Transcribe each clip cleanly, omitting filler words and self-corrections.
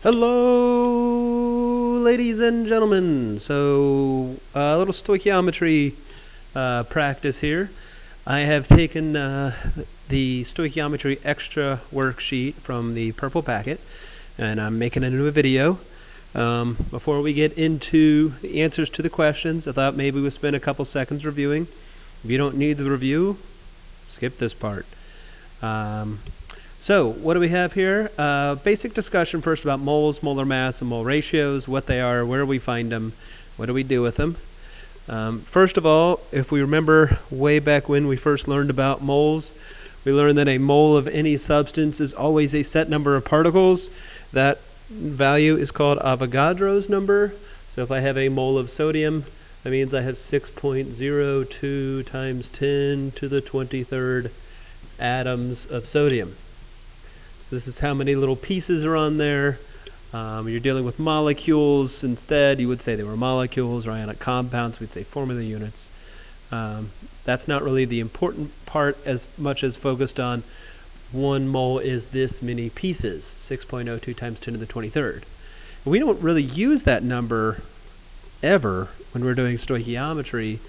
Hello, ladies and gentlemen. So, a little stoichiometry practice here. I have taken the stoichiometry extra worksheet from the purple packet, and I'm making it into a video. Before we get into the answers to the questions, I thought maybe we'll spend a couple seconds reviewing. If you don't need the review, skip this part. So what do we have here? Basic discussion first about moles, molar mass, and mole ratios, what they are, where we find them, what do we do with them. First of all, if we remember way back when we first learned about moles, we learned that a mole of any substance is always a set number of particles. That value is called Avogadro's number. So if I have a mole of sodium, that means I have 6.02 times 10 to the 23rd atoms of sodium. This is how many little pieces are on there. You're dealing with molecules instead. You would say they were molecules or ionic compounds. We'd say formula units. That's not really the important part as much as focused on 1 mole is this many pieces, 6.02 times 10 to the 23rd. We don't really use that number ever when we're doing stoichiometry,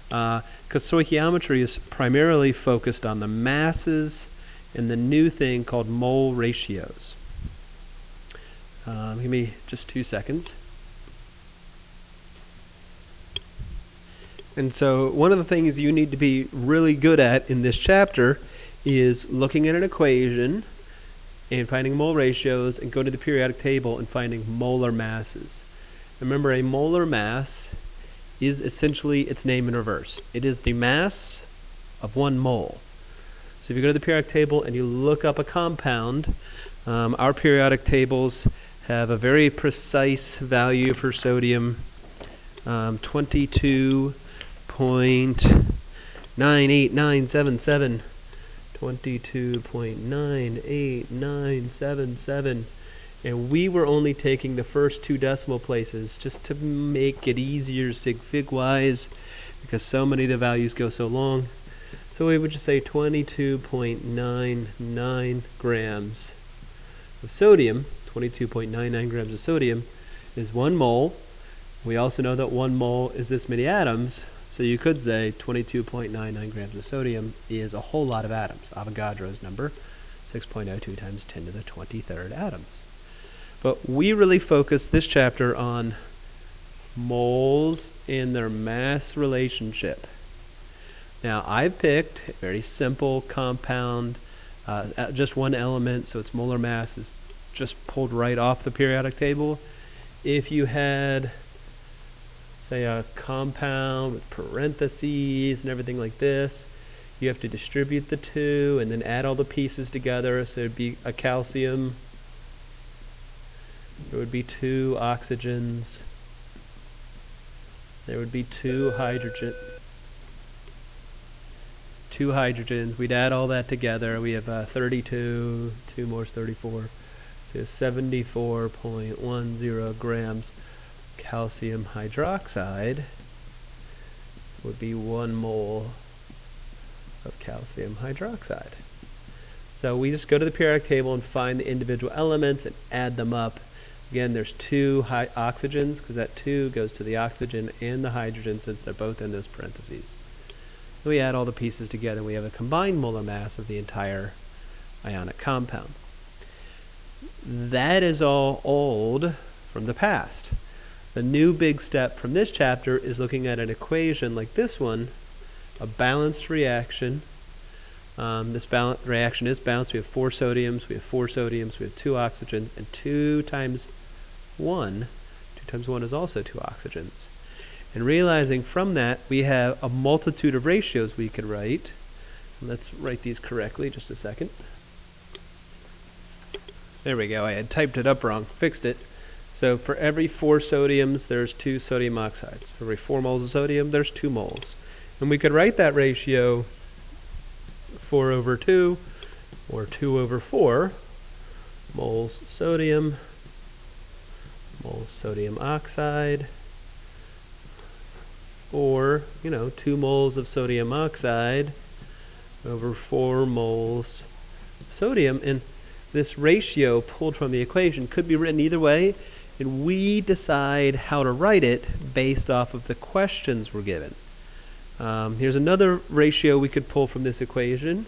because stoichiometry is primarily focused on the masses and the new thing called mole ratios. Give me just 2 seconds. And so one of the things you need to be really good at in this chapter is looking at an equation and finding mole ratios and go to the periodic table and finding molar masses. Remember, a molar mass is essentially its name in reverse. It is the mass of 1 mole. So if you go to the periodic table and you look up a compound, our periodic tables have a very precise value for sodium, 22.98977. 22.98977. And we were only taking the first 2 decimal places just to make it easier sig fig wise, because so many of the values go so long. So we would just say 22.99 grams of sodium. 22.99 grams of sodium is 1 mole. We also know that 1 mole is this many atoms, so you could say 22.99 grams of sodium is a whole lot of atoms. Avogadro's number, 6.02 times 10 to the 23rd atoms. But we really focus this chapter on moles and their mass relationship. Now, I've picked a very simple compound, just 1 element, so its molar mass is just pulled right off the periodic table. If you had, say, a compound with parentheses and everything like this, you have to distribute the 2 and then add all the pieces together. So it'd be a calcium. There would be 2 oxygens. There would be 2 hydrogens. We'd add all that together. We have 32, 2 more is 34. So 74.10 grams calcium hydroxide would be 1 mole of calcium hydroxide. So we just go to the periodic table and find the individual elements and add them up. Again, there's 2 oxygens, because that 2 goes to the oxygen and the hydrogen since they're both in those parentheses. So we add all the pieces together and we have a combined molar mass of the entire ionic compound. That is all old from the past. The new big step from this chapter is looking at an equation like this one, a balanced reaction. This reaction is balanced. We have 4 sodiums, we have 2 oxygens, and 2 times 1 is also 2 oxygens. And realizing from that we have a multitude of ratios we could write. Let's write these correctly, just a second. There we go, I had typed it up wrong, fixed it. So for every 4 sodiums, there's 2 sodium oxides. For every 4 moles of sodium, there's 2 moles. And we could write that ratio 4 over 2, or 2 over 4, moles sodium oxide, or, 2 moles of sodium oxide over 4 moles sodium. And this ratio pulled from the equation could be written either way, and we decide how to write it based off of the questions we're given. Here's another ratio we could pull from this equation.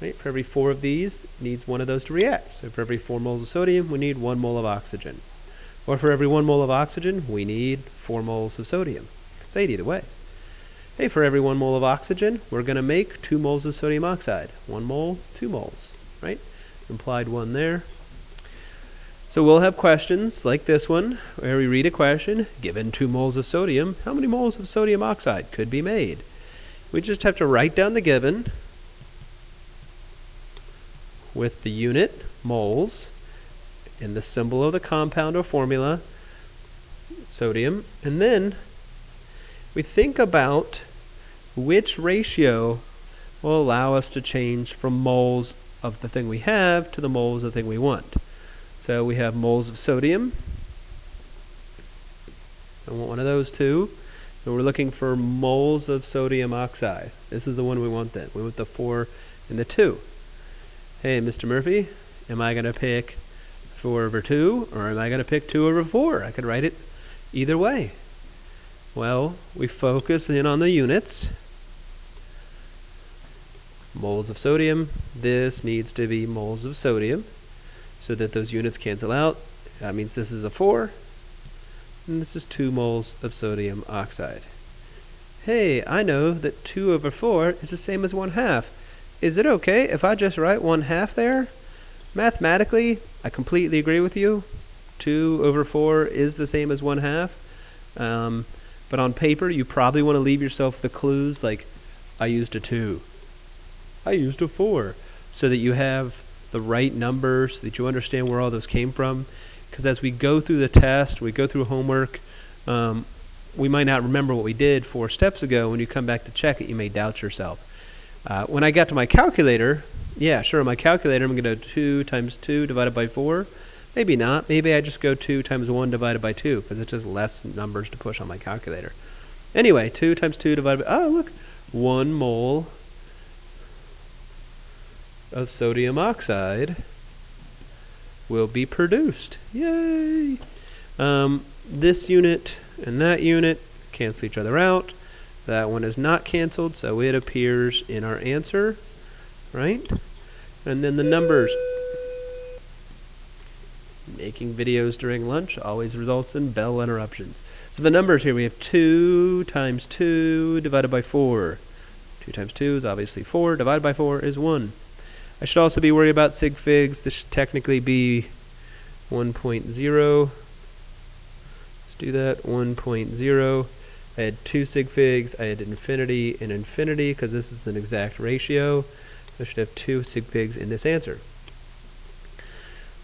Right? For every 4 of these, it needs 1 of those to react. So for every 4 moles of sodium, we need 1 mole of oxygen. Or for every 1 mole of oxygen, we need 4 moles of sodium. Say it either way. Hey, for every 1 mole of oxygen, we're going to make 2 moles of sodium oxide. 1 mole, 2 moles, right? Implied 1 there. So we'll have questions like this one, where we read a question, given 2 moles of sodium, how many moles of sodium oxide could be made? We just have to write down the given with the unit, moles, and the symbol of the compound or formula, sodium, and then we think about which ratio will allow us to change from moles of the thing we have to the moles of the thing we want. So we have moles of sodium. I want 1 of those too. And we're looking for moles of sodium oxide. This is the one we want then. We want the 4 and the 2. Hey, Mr. Murphy, am I going to pick 4 over 2, or am I going to pick 2 over 4? I could write it either way. Well, we focus in on the units. Moles of sodium. This needs to be moles of sodium so that those units cancel out. That means this is a 4, and this is 2 moles of sodium oxide. Hey, I know that 2 over 4 is the same as 1/2. Is it okay if I just write 1/2 there? Mathematically, I completely agree with you. 2 over 4 is the same as 1/2. But on paper, you probably want to leave yourself the clues like, I used a 2. I used a 4. So that you have the right numbers, so that you understand where all those came from. Because as we go through the test, we go through homework, we might not remember what we did 4 steps ago. When you come back to check it, you may doubt yourself. When I got to my calculator, yeah, sure, my calculator, I'm going to go 2 times 2 divided by 4. Maybe not. Maybe I just go 2 times 1 divided by 2, because it's just less numbers to push on my calculator. Anyway, 2 times 2 divided by, oh, look, 1 mole of sodium oxide will be produced. Yay! This unit and that unit cancel each other out. That one is not canceled, so it appears in our answer, right? And then the numbers. Making videos during lunch always results in bell interruptions. So the numbers here, we have 2 times 2 divided by 4. 2 times 2 is obviously 4. Divided by 4 is 1. I should also be worried about sig figs. This should technically be 1.0. Let's do that. 1.0. I had 2 sig figs. I had infinity and infinity because this is an exact ratio. I should have 2 sig figs in this answer.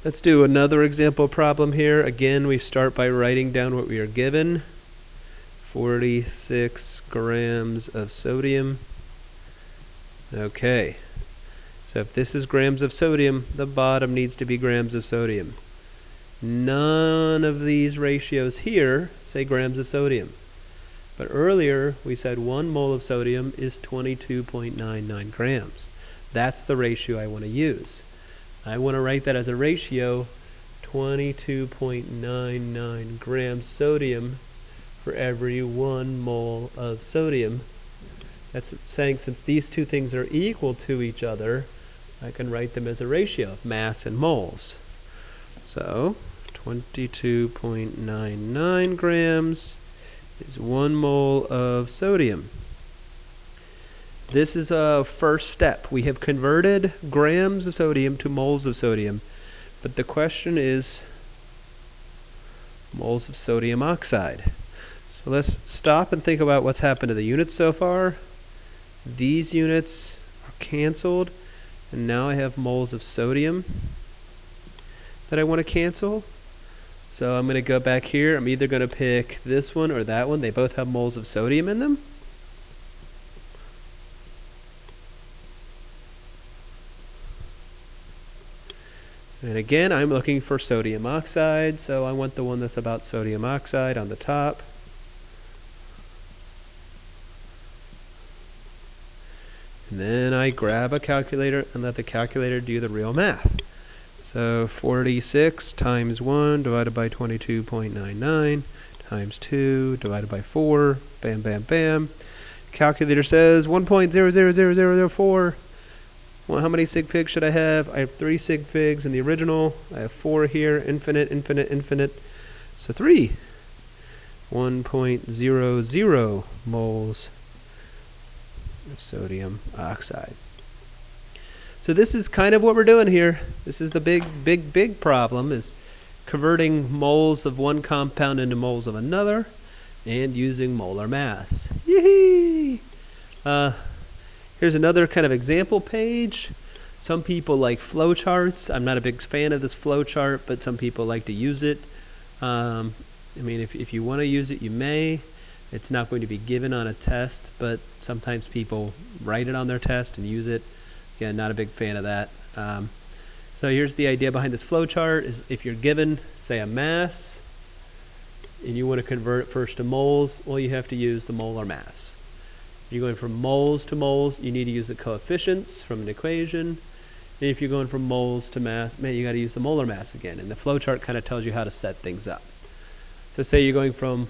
Let's do another example problem here. Again, we start by writing down what we are given. 46 grams of sodium. Okay. So if this is grams of sodium, the bottom needs to be grams of sodium. None of these ratios here say grams of sodium. But earlier, we said 1 mole of sodium is 22.99 grams. That's the ratio I want to use. I want to write that as a ratio, 22.99 grams sodium for every 1 mole of sodium. That's saying since these two things are equal to each other, I can write them as a ratio of mass and moles. So 22.99 grams is 1 mole of sodium. This is a first step. We have converted grams of sodium to moles of sodium, but the question is moles of sodium oxide. So let's stop and think about what's happened to the units so far. These units are canceled, and now I have moles of sodium that I want to cancel. So I'm going to go back here. I'm either going to pick this one or that one. They both have moles of sodium in them. And again, I'm looking for sodium oxide, so I want the one that's about sodium oxide on the top. And then I grab a calculator and let the calculator do the real math. So 46 times 1 divided by 22.99 times 2 divided by 4. Bam, bam, bam. Calculator says 1.000004. Well, how many sig figs should I have? I have 3 sig figs in the original. I have 4 here. Infinite, infinite, infinite. So 3. 1.00 moles of sodium oxide. So this is kind of what we're doing here. This is the big problem, is converting moles of one compound into moles of another and using molar mass. Yee! Here's another kind of example page. Some people like flowcharts. I'm not a big fan of this flowchart, but some people like to use it. I mean, if you want to use it, you may. It's not going to be given on a test, but sometimes people write it on their test and use it. Again, not a big fan of that. So here's the idea behind this flowchart: is if you're given, say, a mass, and you want to convert it first to moles, well, you have to use the molar mass. If you're going from moles to moles, you need to use the coefficients from an equation. And if you're going from moles to mass, man, you got to use the molar mass again. And the flowchart kind of tells you how to set things up. So say you're going from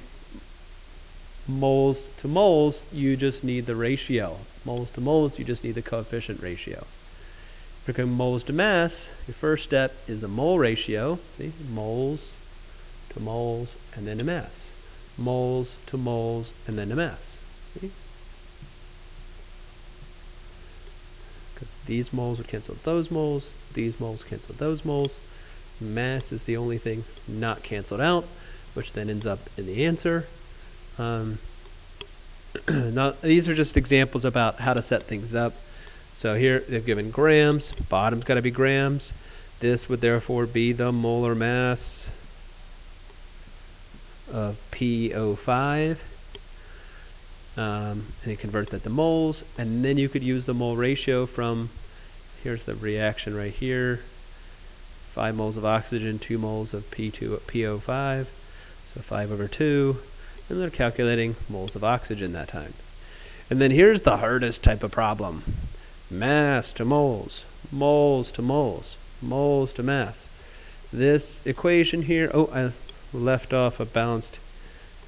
moles to moles, you just need the ratio. Moles to moles, you just need the coefficient ratio. If you're going moles to mass, your first step is the mole ratio. See, moles to moles and then to mass. Moles to moles and then to mass. See? Because these moles would cancel those moles, these moles cancel those moles. Mass is the only thing not canceled out, which then ends up in the answer. Now, these are just examples about how to set things up. So here they've given grams, bottom's got to be grams. This would therefore be the molar mass of PO5. And you convert that to moles, and then you could use the mole ratio from, here's the reaction right here, 5 moles of oxygen, 2 moles of PO5, so 5 over 2, and they're calculating moles of oxygen that time. And then here's the hardest type of problem: mass to moles, moles to moles, moles to mass. This equation here, oh, I left off a balanced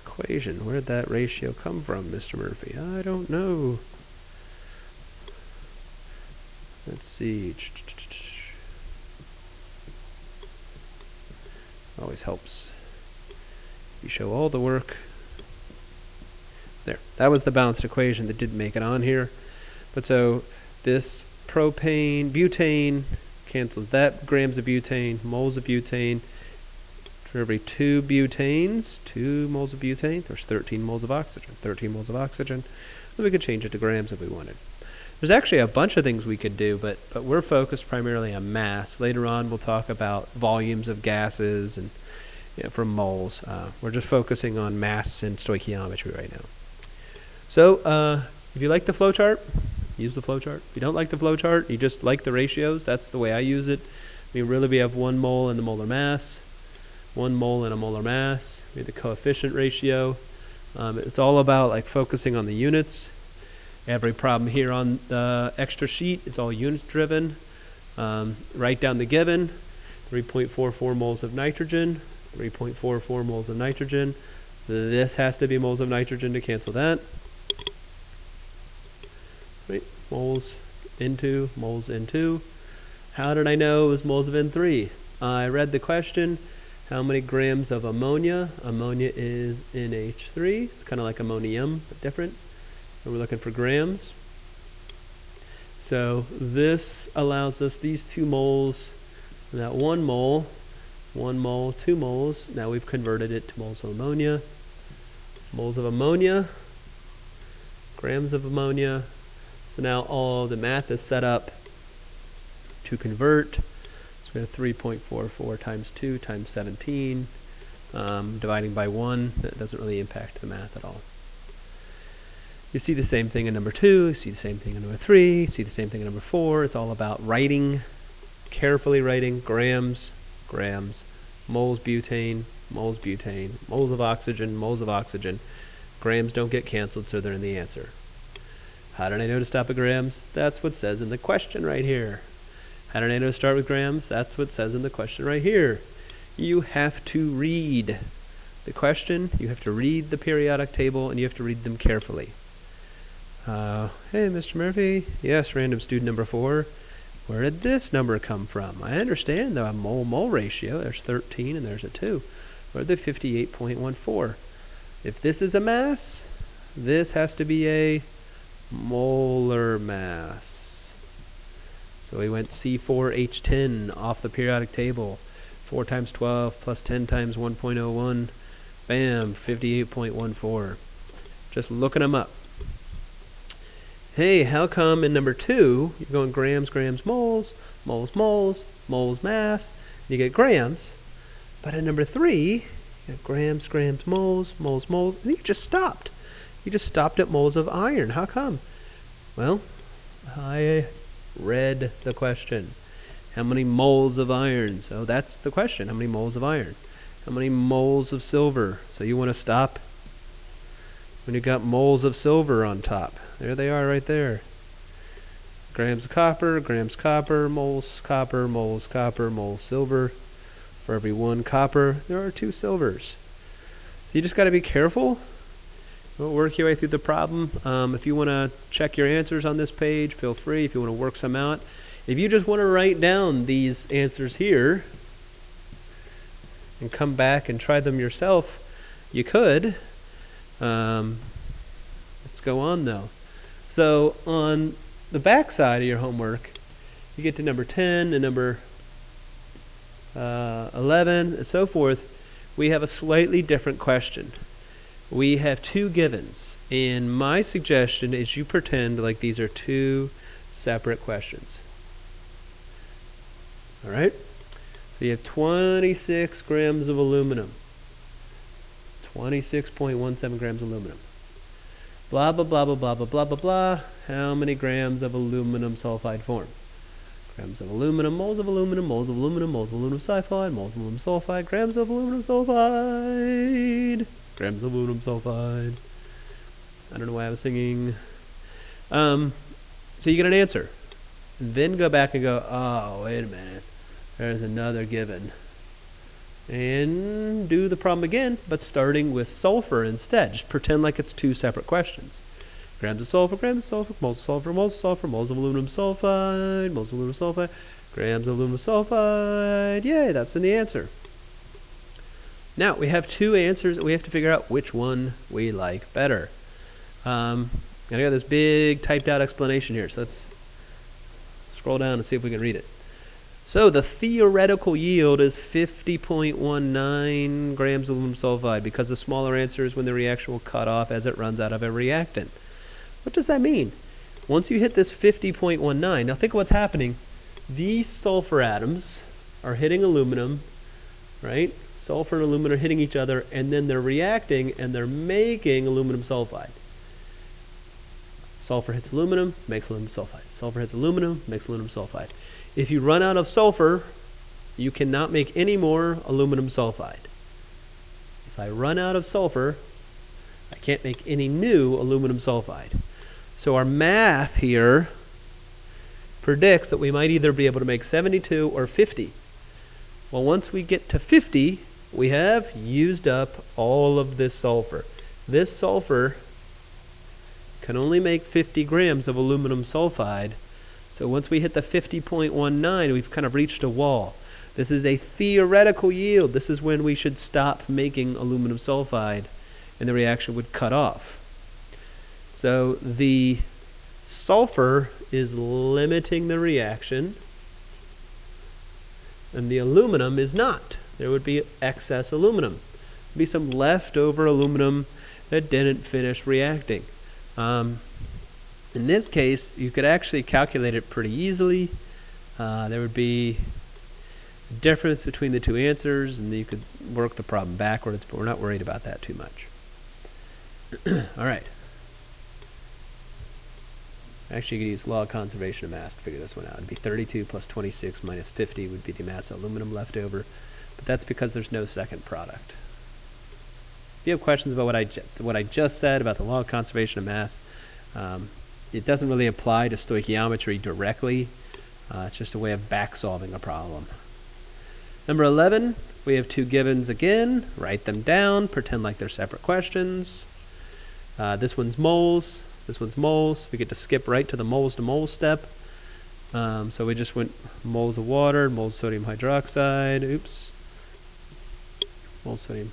equation. Where'd that ratio come from, Mr. Murphy? I don't know. Let's see. Always helps. You show all the work. There. That was the balanced equation that didn't make it on here. But so this propane, butane cancels that. Grams of butane, moles of butane. For every 2 butanes, 2 moles of butane, there's 13 moles of oxygen. 13 moles of oxygen. And we could change it to grams if we wanted. There's actually a bunch of things we could do, but we're focused primarily on mass. Later on, we'll talk about volumes of gases and from moles. We're just focusing on mass and stoichiometry right now. So if you like the flowchart, use the flowchart. If you don't like the flowchart, you just like the ratios. That's the way I use it. I mean, really, we have 1 mole in the molar mass, 1 mole in a molar mass. We have the coefficient ratio. It's all about like focusing on the units. Every problem here on the extra sheet is all units driven. Write down the given: 3.44 moles of nitrogen, 3.44 moles of nitrogen. This has to be moles of nitrogen to cancel that. Right, moles into. How did I know it was moles of N3? I read the question. How many grams of ammonia? Ammonia is NH3. It's kind of like ammonium, but different. And we're looking for grams. So this allows us these 2 moles, that 1 mole, 2 moles. Now we've converted it to moles of ammonia. Moles of ammonia, grams of ammonia. So now all the math is set up to convert. So we have 3.44 times 2 times 17, dividing by 1. That doesn't really impact the math at all. You see the same thing in number 2, you see the same thing in number 3, you see the same thing in number 4. It's all about writing, carefully writing grams, moles butane, moles of oxygen. Grams don't get canceled, so they're in the answer. How did I know to stop at grams? That's what it says in the question right here. How did I know to start with grams? That's what it says in the question right here. You have to read the question, you have to read the periodic table, and you have to read them carefully. Hey, Mr. Murphy. Yes, random student number 4. Where did this number come from? I understand the mole-mole ratio. There's 13 and there's a 2. Or the 58.14. If this is a mass, this has to be a molar mass. So we went C4H10 off the periodic table. 4 times 12 plus 10 times 1.01. Bam, 58.14. Just looking them up. Hey, how come in number 2, you're going grams, grams, moles, moles, moles, moles, mass, and you get grams. But in number 3, you have grams, grams, moles, moles, moles, and you just stopped. You just stopped at moles of iron. How come? Well, I read the question. How many moles of iron? So that's the question. How many moles of iron? How many moles of silver? So you want to stop when you got moles of silver on top. There they are right there. Grams of copper, moles copper, moles silver. For every 1 copper, there are 2 silvers. So you just got to be careful. Don't work your way through the problem. If you want to check your answers on this page, feel free. If you want to work some out. If you just want to write down these answers here and come back and try them yourself, you could. Let's go on though. So on the back side of your homework, you get to number 10 and number 11 and so forth. We have a slightly different question. We have 2 givens, and my suggestion is you pretend like these are 2 separate questions. Alright? So you have 26 grams of aluminum. 26.17 grams of aluminum. Blah, blah, blah, blah, blah, blah, blah, blah, blah. How many grams of aluminum sulfide form? Grams of aluminum, moles of aluminum, moles of aluminum, moles of aluminum sulfide, moles of aluminum sulfide, grams of aluminum sulfide, grams of aluminum sulfide. I don't know why I was singing. So you get an answer. Then go back and go, oh, wait a minute. There's another given. And do the problem again, but starting with sulfur instead. Just pretend like it's 2 separate questions. Grams of sulfur, moles of sulfur, moles of sulfur, moles of aluminum sulfide, moles of aluminum sulfide, grams of aluminum sulfide. Yay, that's in the answer. Now, we have 2 answers, and we have to figure out which one we like better. I got this big typed out explanation here, so let's scroll down and see if we can read it. So the theoretical yield is 50.19 grams of aluminum sulfide because the smaller answer is when the reaction will cut off as it runs out of a reactant. What does that mean? Once you hit this 50.19, now think of what's happening. These sulfur atoms are hitting aluminum, right? Sulfur and aluminum are hitting each other, and then they're reacting and they're making aluminum sulfide. Sulfur hits aluminum, makes aluminum sulfide. Sulfur hits aluminum, makes aluminum sulfide. If you run out of sulfur, you cannot make any more aluminum sulfide. If I run out of sulfur, I can't make any new aluminum sulfide. So our math here predicts that we might either be able to make 72 or 50. Well, once we get to 50, we have used up all of this sulfur. This sulfur can only make 50 grams of aluminum sulfide. So once we hit the 50.19, we've kind of reached a wall. This is a theoretical yield. This is when we should stop making aluminum sulfide and the reaction would cut off. So the sulfur is limiting the reaction and the aluminum is not. There would be excess aluminum. There would be some leftover aluminum that didn't finish reacting. In this case, you could actually calculate it pretty easily. There would be a difference between the 2 answers, and you could work the problem backwards, but we're not worried about that too much. All right. Actually, you could use law of conservation of mass to figure this one out. It would be 32 plus 26 minus 50 would be the mass of aluminum left over, but that's because there's no second product. If you have questions about what I just said about the law of conservation of mass, it doesn't really apply to stoichiometry directly. It's just a way of back solving a problem. Number 11, we have two givens again. Write them down. Pretend like they're separate questions. This one's moles. This one's moles. We get to skip right to the moles to moles step. So we just went moles of water, moles of sodium hydroxide. Oops. Moles of sodium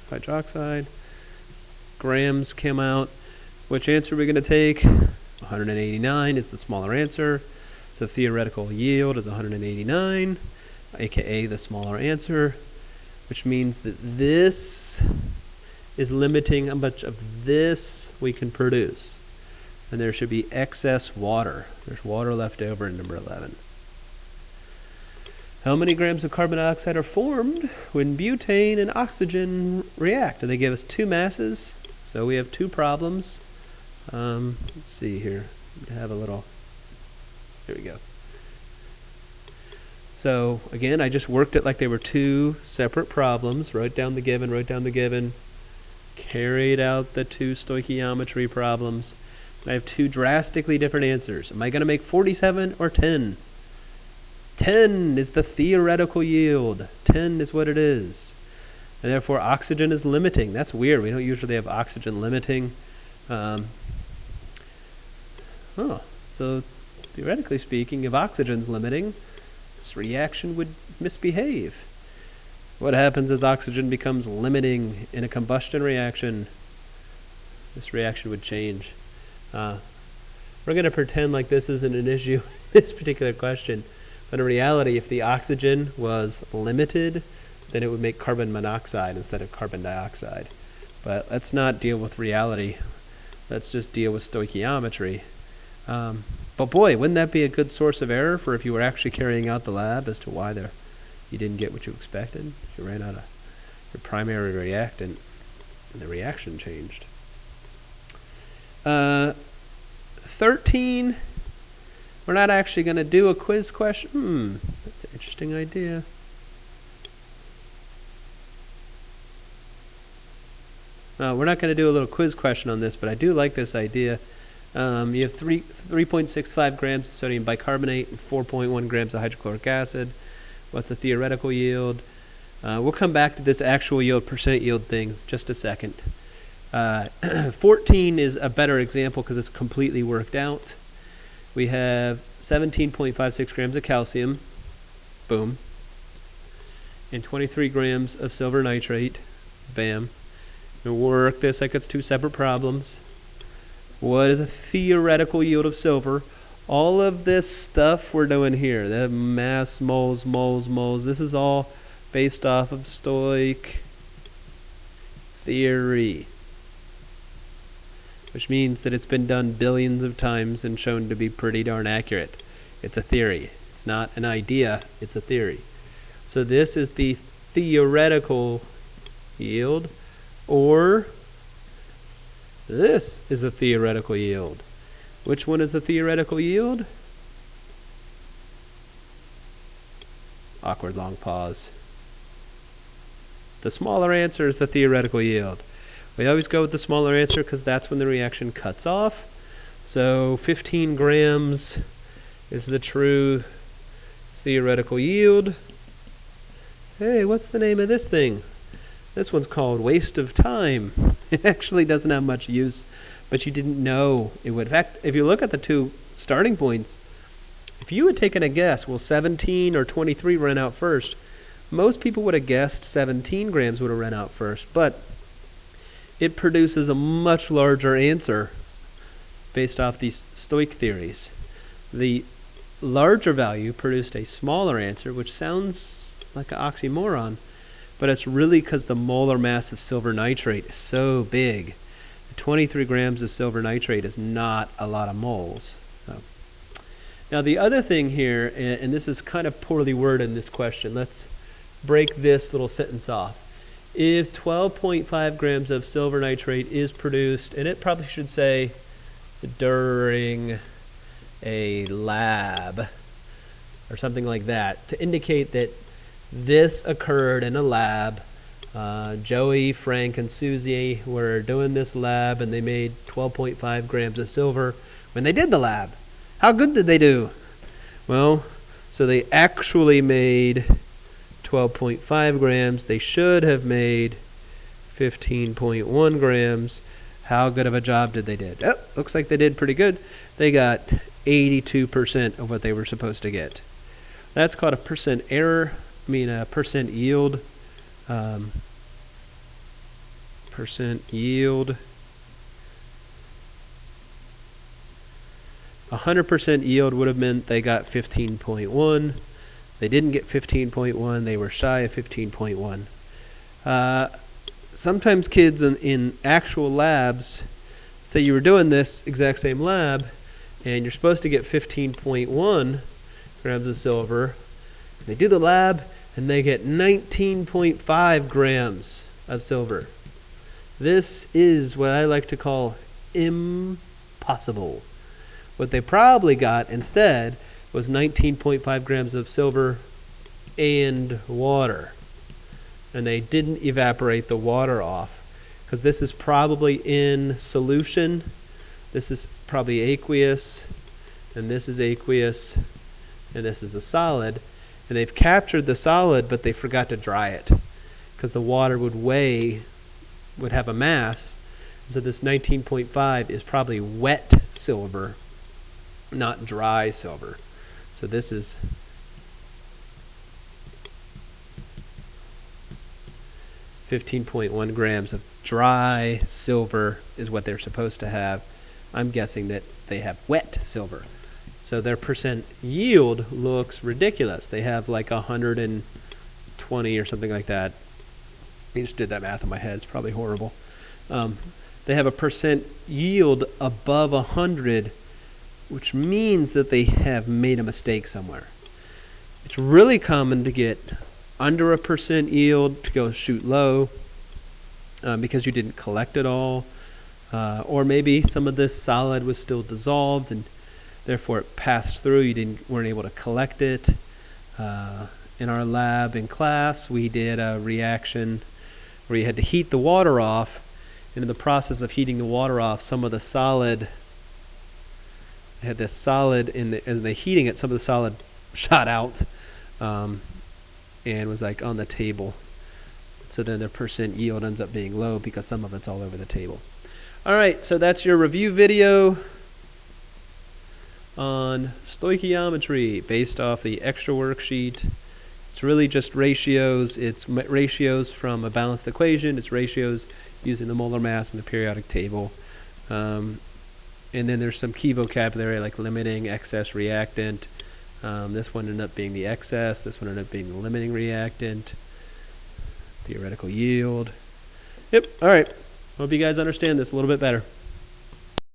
hydroxide. Grams came out. Which answer are we going to take? 189 is the smaller answer. So theoretical yield is 189, aka the smaller answer, which means that this is limiting how much of this we can produce. And there should be excess water. There's water left over in number 11. How many grams of carbon dioxide are formed when butane and oxygen react? And they give us two masses, so we have two problems. Let's see here. Have a little. There we go. So again, I just worked it like they were two separate problems. Wrote down the given, carried out the two stoichiometry problems. I have two drastically different answers. Am I going to make 47 or 10? 10 is the theoretical yield. 10 is what it is. And therefore oxygen is limiting. That's weird. We don't usually have oxygen limiting. So theoretically speaking, if oxygen's limiting, this reaction would misbehave. What happens as oxygen becomes limiting in a combustion reaction? This reaction would change. We're going to pretend like this isn't an issue, this particular question. But in reality, if the oxygen was limited, then it would make carbon monoxide instead of carbon dioxide. But let's not deal with reality. Let's just deal with stoichiometry. But boy, wouldn't that be a good source of error for if you were actually carrying out the lab as to why you didn't get what you expected? You ran out of your primary reactant and the reaction changed. 13, we're not actually going to do a quiz question. That's an interesting idea. We're not going to do a little quiz question on this, but I do like this idea. You have 3.65 grams of sodium bicarbonate and 4.1 grams of hydrochloric acid. What's the theoretical yield? We'll come back to this actual yield, percent yield thing in just a second. 14 is a better example because it's completely worked out. We have 17.56 grams of calcium. Boom. And 23 grams of silver nitrate. Bam. We'll work this like it's two separate problems. What is a theoretical yield of silver? All of this stuff we're doing here, the mass, moles, this is all based off of stoic theory, which means that it's been done billions of times and shown to be pretty darn accurate. It's a theory. It's not an idea, it's a theory. So this is the theoretical yield, or this is a theoretical yield. Which one is the theoretical yield? Awkward long pause. The smaller answer is the theoretical yield. We always go with the smaller answer because that's when the reaction cuts off. So 15 grams is the true theoretical yield. Hey, what's the name of this thing? This one's called waste of time. It actually doesn't have much use, but you didn't know it would. In fact, if you look at the two starting points, if you had taken a guess, will 17 or 23 run out first? Most people would have guessed 17 grams would have run out first, but it produces a much larger answer based off these stoic theories. The larger value produced a smaller answer, which sounds like an oxymoron, but it's really because the molar mass of silver nitrate is so big. 23 grams of silver nitrate is not a lot of moles. So. Now the other thing here, and this is kind of poorly worded in this question, let's break this little sentence off. If 12.5 grams of silver nitrate is produced, and it probably should say during a lab or something like that, to indicate that this occurred in a lab. Joey, Frank, and Susie were doing this lab, and they made 12.5 grams of silver when they did the lab. How good did they do? Well, so they actually made 12.5 grams. They should have made 15.1 grams. How good of a job did they did? Oh, looks like they did pretty good. They got 82% of what they were supposed to get. That's called a percent error. A percent yield. Percent yield. 100% yield would have meant they got 15.1. They didn't get 15.1. They were shy of 15.1. Sometimes kids in actual labs, say you were doing this exact same lab, and you're supposed to get 15.1 grams of silver. They do the lab, and they get 19.5 grams of silver. This is what I like to call impossible. What they probably got instead was 19.5 grams of silver and water. And they didn't evaporate the water off, because this is probably in solution. This is probably aqueous, and this is aqueous, and this is a solid. And they've captured the solid, but they forgot to dry it, because the water would have a mass. So this 19.5 is probably wet silver, not dry silver. So this is 15.1 grams of dry silver is what they're supposed to have. I'm guessing that they have wet silver. So their percent yield looks ridiculous. They have like 120 or something like that. I just did that math in my head. It's probably horrible. They have a percent yield above 100, which means that they have made a mistake somewhere. It's really common to get under a percent yield, to go shoot low, because you didn't collect it all, or maybe some of this solid was still dissolved and therefore it passed through. You weren't able to collect it. In our lab in class, we did a reaction where you had to heat the water off, and in the process of heating the water off, some of the solid had this solid in the heating it, some of the solid shot out, and was like on the table. So then the percent yield ends up being low because some of it's all over the table. All right, so that's your review video on stoichiometry based off the extra worksheet. It's really just ratios. It's ratios from a balanced equation. It's ratios using the molar mass and the periodic table. And then there's some key vocabulary like limiting, excess, reactant. This one ended up being the excess. This one ended up being the limiting reactant. Theoretical yield. Yep. All right. Hope you guys understand this a little bit better.